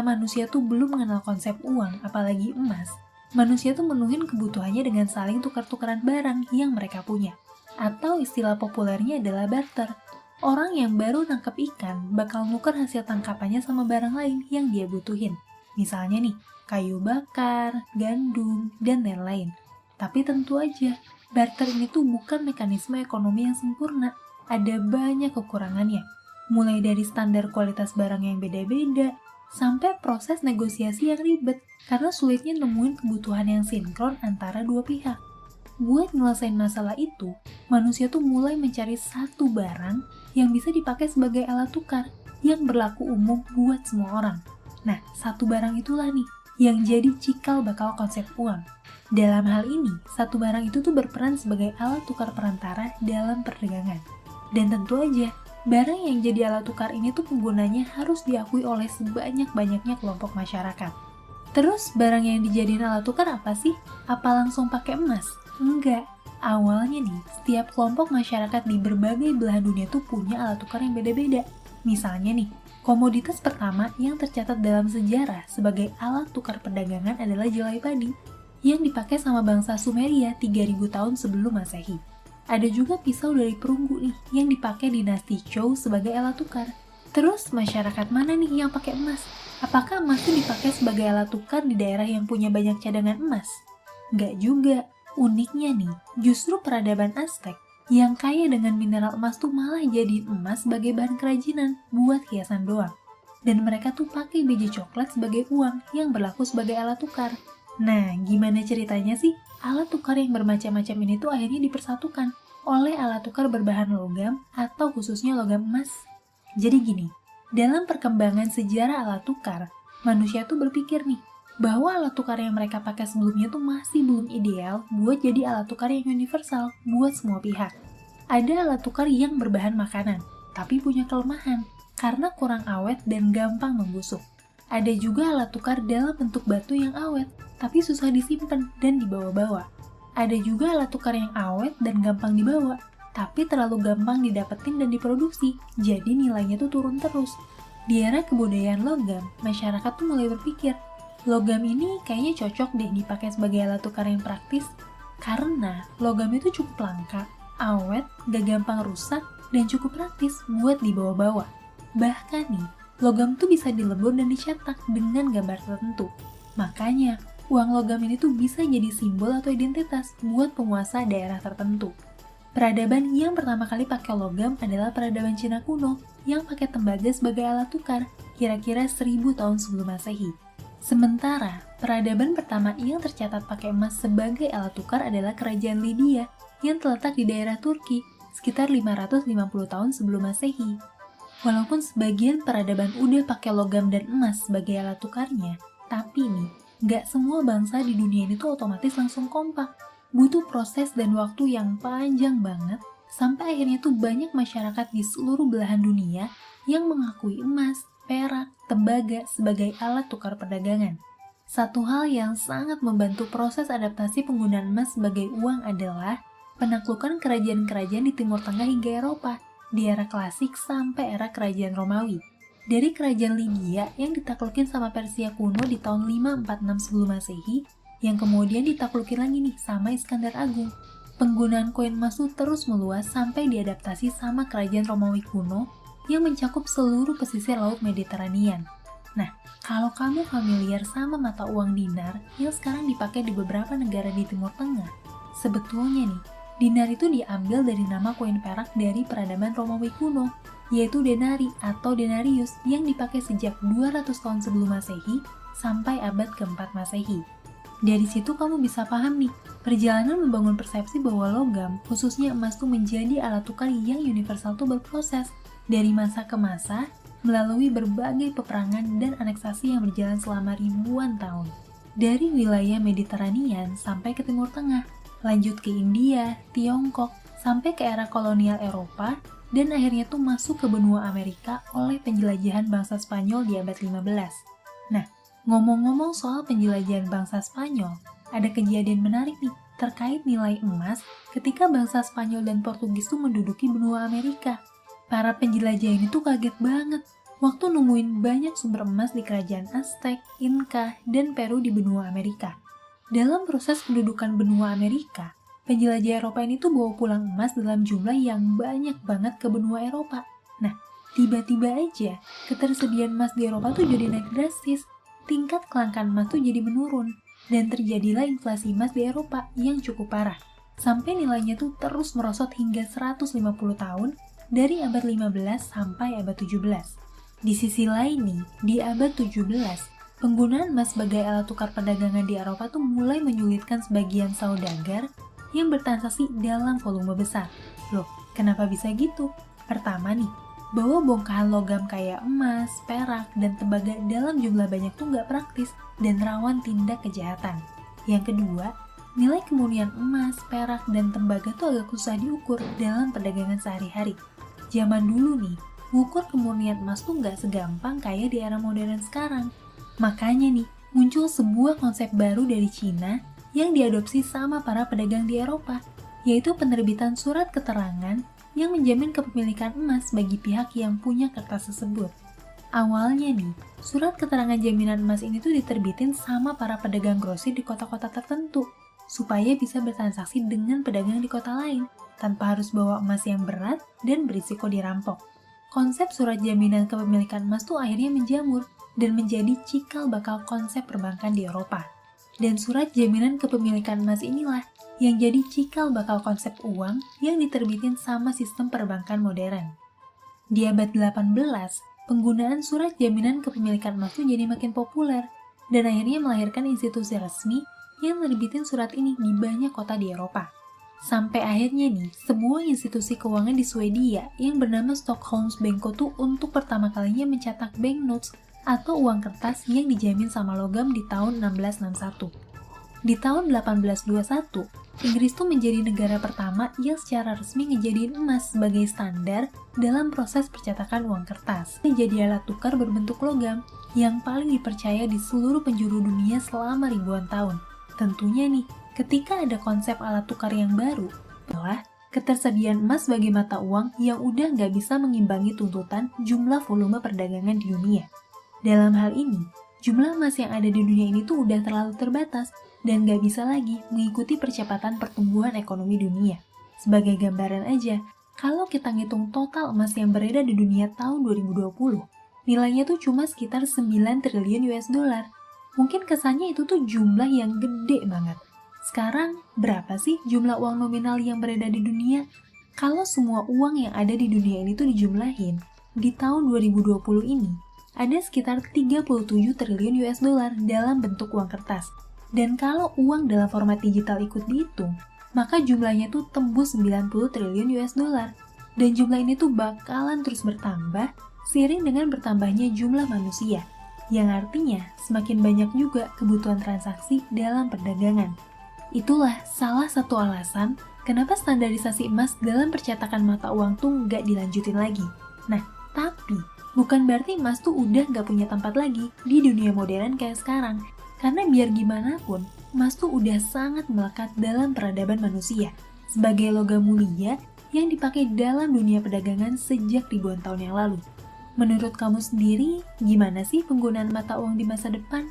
manusia tuh belum mengenal konsep uang, apalagi emas, manusia tuh menuhin kebutuhannya dengan saling tukar-tukaran barang yang mereka punya. Atau istilah populernya adalah barter. Orang yang baru nangkep ikan bakal nuker hasil tangkapannya sama barang lain yang dia butuhin. Misalnya nih, kayu bakar, gandum, dan lain-lain. Tapi tentu aja, barter ini tuh bukan mekanisme ekonomi yang sempurna. Ada banyak kekurangannya. Mulai dari standar kualitas barang yang beda-beda, sampai proses negosiasi yang ribet karena sulitnya nemuin kebutuhan yang sinkron antara dua pihak. Buat nyelesain masalah itu, manusia tuh mulai mencari satu barang yang bisa dipakai sebagai alat tukar yang berlaku umum buat semua orang. Nah, satu barang itulah nih yang jadi cikal bakal konsep uang. Dalam hal ini, satu barang itu tuh berperan sebagai alat tukar perantara dalam perdagangan. Dan tentu aja, barang yang jadi alat tukar ini tuh penggunanya harus diakui oleh sebanyak-banyaknya kelompok masyarakat. Terus barang yang dijadiin alat tukar apa sih? Apa langsung pakai emas? Enggak. Awalnya nih, setiap kelompok masyarakat di berbagai belahan dunia tuh punya alat tukar yang beda-beda. Misalnya nih, komoditas pertama yang tercatat dalam sejarah sebagai alat tukar perdagangan adalah jelai padi yang dipakai sama bangsa Sumeria 3000 tahun sebelum Masehi. Ada juga pisau dari perunggu nih yang dipakai dinasti Zhou sebagai alat tukar. Terus masyarakat mana nih yang pakai emas? Apakah emas itu dipakai sebagai alat tukar di daerah yang punya banyak cadangan emas? Nggak juga. Uniknya nih, justru peradaban Aztec yang kaya dengan mineral emas tuh malah jadiin emas sebagai bahan kerajinan buat hiasan doang. Dan mereka tuh pakai biji coklat sebagai uang yang berlaku sebagai alat tukar. Nah, gimana ceritanya sih? Alat tukar yang bermacam-macam ini tuh akhirnya dipersatukan oleh alat tukar berbahan logam atau khususnya logam emas. Jadi gini, dalam perkembangan sejarah alat tukar, manusia tuh berpikir nih, bahwa alat tukar yang mereka pakai sebelumnya tuh masih belum ideal buat jadi alat tukar yang universal buat semua pihak. Ada alat tukar yang berbahan makanan, tapi punya kelemahan karena kurang awet dan gampang membusuk. Ada juga alat tukar dalam bentuk batu yang awet, tapi susah disimpan dan dibawa-bawa. Ada juga alat tukar yang awet dan gampang dibawa, tapi terlalu gampang didapetin dan diproduksi, jadi nilainya tuh turun terus. Di era kebudayaan logam, masyarakat tuh mulai berpikir, logam ini kayaknya cocok deh dipakai sebagai alat tukar yang praktis karena logam itu cukup langka, awet, gak gampang rusak, dan cukup praktis buat dibawa-bawa. Bahkan nih, logam tuh bisa dilebur dan dicetak dengan gambar tertentu. Makanya, uang logam ini tuh bisa jadi simbol atau identitas buat penguasa daerah tertentu. Peradaban yang pertama kali pakai logam adalah peradaban Cina kuno yang pakai tembaga sebagai alat tukar, kira-kira 1000 tahun sebelum Masehi. Sementara, peradaban pertama yang tercatat pakai emas sebagai alat tukar adalah kerajaan Lydia yang terletak di daerah Turki, sekitar 550 tahun sebelum Masehi. Walaupun sebagian peradaban udah pakai logam dan emas sebagai alat tukarnya, tapi nih, nggak semua bangsa di dunia ini tuh otomatis langsung kompak. Butuh proses dan waktu yang panjang banget, sampai akhirnya tuh banyak masyarakat di seluruh belahan dunia yang mengakui emas, perak, tembaga sebagai alat tukar perdagangan. Satu hal yang sangat membantu proses adaptasi penggunaan emas sebagai uang adalah penaklukan kerajaan-kerajaan di Timur Tengah hingga Eropa, di era klasik sampai era kerajaan Romawi. Dari kerajaan Lydia yang ditaklukin sama Persia kuno di tahun 546 sebelum Masehi, yang kemudian ditaklukin lagi nih sama Iskandar Agung. Penggunaan koin emas terus meluas sampai diadaptasi sama kerajaan Romawi kuno yang mencakup seluruh pesisir Laut Mediteranian. Nah, kalau kamu familiar sama mata uang dinar yang sekarang dipakai di beberapa negara di Timur Tengah, sebetulnya nih, dinar itu diambil dari nama koin perak dari peradaban Romawi kuno, yaitu denari atau denarius yang dipakai sejak 200 tahun sebelum Masehi sampai abad ke-4 Masehi. Dari situ kamu bisa paham nih, perjalanan membangun persepsi bahwa logam, khususnya emas tuh menjadi alat tukar yang universal tuh berproses dari masa ke masa, melalui berbagai peperangan dan aneksasi yang berjalan selama ribuan tahun. Dari wilayah Mediteranian sampai ke Timur Tengah, lanjut ke India, Tiongkok, sampai ke era kolonial Eropa, dan akhirnya tuh masuk ke benua Amerika oleh penjelajahan bangsa Spanyol di abad 15. Nah, ngomong-ngomong soal penjelajahan bangsa Spanyol, ada kejadian menarik nih terkait nilai emas ketika bangsa Spanyol dan Portugis tuh menduduki benua Amerika. Para penjelajah ini tuh kaget banget waktu nemuin banyak sumber emas di kerajaan Aztec, Inca, dan Peru di benua Amerika. Dalam proses pendudukan benua Amerika, penjelajah Eropa ini tuh bawa pulang emas dalam jumlah yang banyak banget ke benua Eropa. Nah, tiba-tiba aja ketersediaan emas di Eropa tuh jadi naik drastis, tingkat kelangkaan emas tuh jadi menurun, dan terjadilah inflasi emas di Eropa yang cukup parah. Sampai nilainya tuh terus merosot hingga 150 tahun dari abad 15 sampai abad 17. Di sisi lain nih, di abad 17, penggunaan emas sebagai alat tukar perdagangan di Eropa tuh mulai menyulitkan sebagian saudagar yang bertransaksi dalam volume besar. Loh, kenapa bisa gitu? Pertama nih, bahwa bongkahan logam kayak emas, perak, dan tembaga dalam jumlah banyak tuh nggak praktis dan rawan tindak kejahatan. Yang kedua, nilai kemurnian emas, perak, dan tembaga tuh agak susah diukur dalam perdagangan sehari-hari. Zaman dulu nih, mengukur kemurnian emas tuh nggak segampang kayak di era modern sekarang. Makanya nih, muncul sebuah konsep baru dari Cina yang diadopsi sama para pedagang di Eropa, yaitu penerbitan surat keterangan yang menjamin kepemilikan emas bagi pihak yang punya kertas tersebut. Awalnya nih, surat keterangan jaminan emas ini tuh diterbitin sama para pedagang grosir di kota-kota tertentu, supaya bisa bertransaksi dengan pedagang di kota lain, tanpa harus bawa emas yang berat dan berisiko dirampok. Konsep surat jaminan kepemilikan emas tuh akhirnya menjamur, dan menjadi cikal bakal konsep perbankan di Eropa. Dan surat jaminan kepemilikan emas inilah yang jadi cikal bakal konsep uang yang diterbitin sama sistem perbankan modern. Di abad 18, penggunaan surat jaminan kepemilikan emas itu jadi makin populer, dan akhirnya melahirkan institusi resmi yang menerbitin surat ini di banyak kota di Eropa. Sampai akhirnya nih, sebuah institusi keuangan di Swedia yang bernama Stockholms Bank tuh untuk pertama kalinya mencetak banknotes atau uang kertas yang dijamin sama logam di tahun 1661. Di tahun 1821, Inggris tuh menjadi negara pertama yang secara resmi ngejadiin emas sebagai standar dalam proses percetakan uang kertas. Ini jadi alat tukar berbentuk logam yang paling dipercaya di seluruh penjuru dunia selama ribuan tahun. Tentunya nih, ketika ada konsep alat tukar yang baru, adalah ketersediaan emas sebagai mata uang yang udah nggak bisa mengimbangi tuntutan jumlah volume perdagangan di dunia. Dalam hal ini, jumlah emas yang ada di dunia ini tuh udah terlalu terbatas dan nggak bisa lagi mengikuti percepatan pertumbuhan ekonomi dunia. Sebagai gambaran aja, kalau kita ngitung total emas yang beredar di dunia tahun 2020, nilainya tuh cuma sekitar 9 triliun US dollar. Mungkin kesannya itu tuh jumlah yang gede banget. Sekarang, berapa sih jumlah uang nominal yang beredar di dunia? Kalau semua uang yang ada di dunia ini tuh dijumlahin, di tahun 2020 ini, ada sekitar 37 triliun US dollar dalam bentuk uang kertas. Dan kalau uang dalam format digital ikut dihitung, maka jumlahnya tuh tembus 90 triliun US dollar. Dan jumlah ini tuh bakalan terus bertambah seiring dengan bertambahnya jumlah manusia, yang artinya semakin banyak juga kebutuhan transaksi dalam perdagangan. Itulah salah satu alasan kenapa standarisasi emas dalam percetakan mata uang tuh nggak dilanjutin lagi. Nah, tapi bukan berarti emas tuh udah nggak punya tempat lagi di dunia modern kayak sekarang. Karena biar gimana pun, emas tuh udah sangat melekat dalam peradaban manusia sebagai logam mulia yang dipakai dalam dunia perdagangan sejak ribuan tahun yang lalu. Menurut kamu sendiri, gimana sih penggunaan mata uang di masa depan?